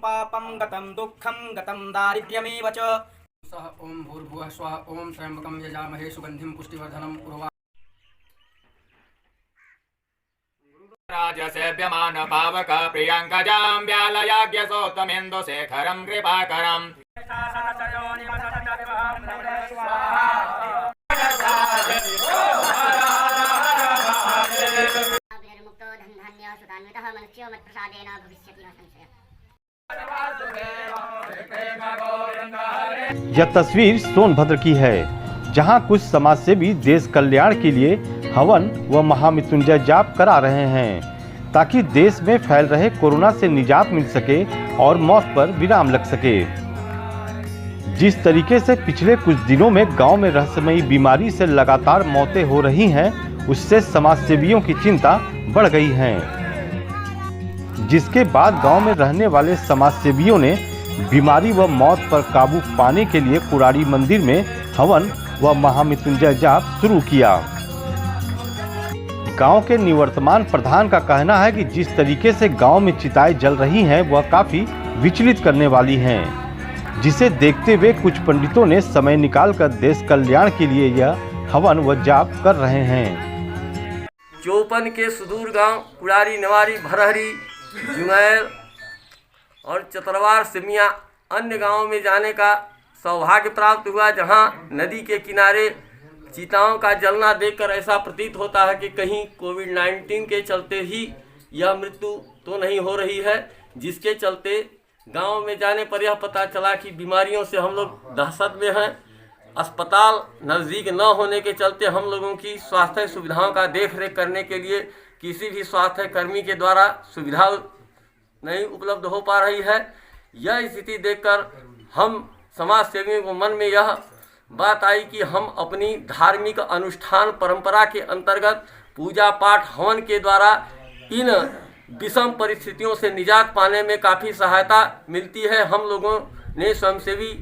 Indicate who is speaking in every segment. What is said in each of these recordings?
Speaker 1: पापं गतं दुःखं गतं दारिद्र्यमेव च।
Speaker 2: सः ओम भूर्भुवः स्वः ओम त्र्यंबकं यजामहे सुगंधिं पुष्टिवर्धनम् उर्वा
Speaker 3: राजसेव्यमान पावक प्रियंकजां व्यालयाज्ञसोत्तमेन्दु शेखरं कृपाकरम्
Speaker 4: यह तस्वीर सोनभद्र की है, जहां कुछ समाजसेवी देश कल्याण के लिए हवन व महामृत्युंजय जाप करा रहे हैं, ताकि देश में फैल रहे कोरोना से निजात मिल सके और मौत पर विराम लग सके। जिस तरीके से पिछले कुछ दिनों में गांव में रहस्यमयी बीमारी से लगातार मौतें हो रही हैं, उससे समाजसेवियों की चिंता बढ़ गई है, जिसके बाद गांव में रहने वाले समाजसेवियों ने बीमारी व मौत पर काबू पाने के लिए कुरारी मंदिर में हवन व महामृत्युंजय जाप शुरू किया। गांव के निवर्तमान प्रधान का कहना है कि जिस तरीके से गांव में चिताएं जल रही हैं वह काफी विचलित करने वाली हैं, जिसे देखते हुए कुछ पंडितों ने समय निकालकर देश कल्याण के लिए यह हवन व जाप कर रहे हैं।
Speaker 5: चौपन के सुदूर गांव कुड़ारी, नवारी, भरहरी, जुमैर और चतरवार, सिमिया अन्य गांवों में जाने का सौभाग्य प्राप्त हुआ, जहां नदी के किनारे चीताओं का जलना देखकर ऐसा प्रतीत होता है कि कहीं कोविड-19 के चलते ही यह मृत्यु तो नहीं हो रही है, जिसके चलते गांव में जाने पर यह पता चला कि बीमारियों से हम लोग दहशत में हैं। अस्पताल नज़दीक न होने के चलते हम लोगों की स्वास्थ्य सुविधाओं का देख रेख करने के लिए किसी भी स्वास्थ्य कर्मी के द्वारा सुविधा नहीं उपलब्ध हो पा रही है। यह स्थिति देखकर हम समाज सेवियों को मन में यह बात आई कि हम अपनी धार्मिक अनुष्ठान परंपरा के अंतर्गत पूजा पाठ हवन के द्वारा इन विषम परिस्थितियों से निजात पाने में काफ़ी सहायता मिलती है। हम लोगों ने स्वयंसेवी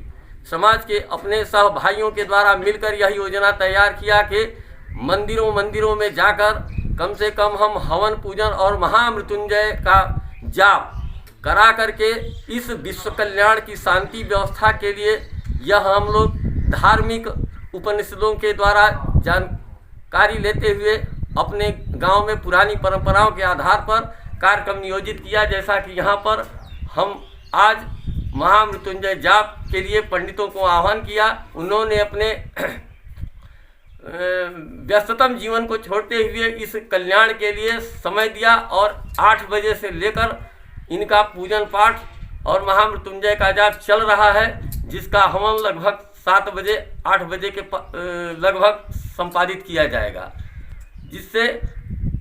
Speaker 5: समाज के अपने सह भाइयों के द्वारा मिलकर यह योजना तैयार किया कि मंदिरों में जाकर कम से कम हम हवन पूजन और महामृत्युंजय का जाप करा करके इस विश्व कल्याण की शांति व्यवस्था के लिए यह हम लोग धार्मिक उपनिषदों के द्वारा जानकारी लेते हुए अपने गांव में पुरानी परंपराओं के आधार पर कार्यक्रम नियोजित किया। जैसा कि यहाँ पर हम आज महामृत्युंजय जाप के लिए पंडितों को आह्वान किया। उन्होंने अपने व्यस्ततम जीवन को छोड़ते हुए इस कल्याण के लिए समय दिया और 8 बजे से लेकर इनका पूजन पाठ और महामृत्युंजय का जाप चल रहा है, जिसका हवन लगभग 7 बजे 8 बजे के लगभग संपादित किया जाएगा, जिससे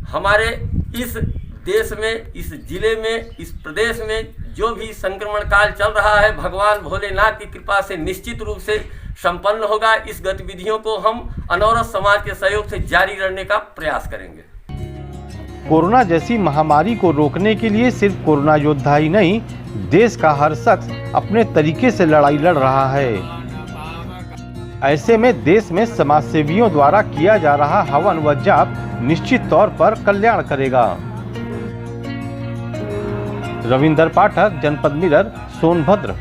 Speaker 5: हमारे इस देश में, इस जिले में, इस प्रदेश में जो भी संक्रमण काल चल रहा है, भगवान भोलेनाथ की कृपा से निश्चित रूप से संपन्न होगा। इस गतिविधियों को हम अनवरत समाज के सहयोग से जारी रखने का प्रयास करेंगे।
Speaker 4: कोरोना जैसी महामारी को रोकने के लिए सिर्फ कोरोना योद्धा ही नहीं, देश का हर शख्स अपने तरीके से लड़ाई लड़ रहा है। ऐसे में देश में समाजसेवियों द्वारा किया जा रहा हवन व जाप निश्चित तौर पर कल्याण करेगा। रविंदर पाठक, जनपद मिरर, सोनभद्र।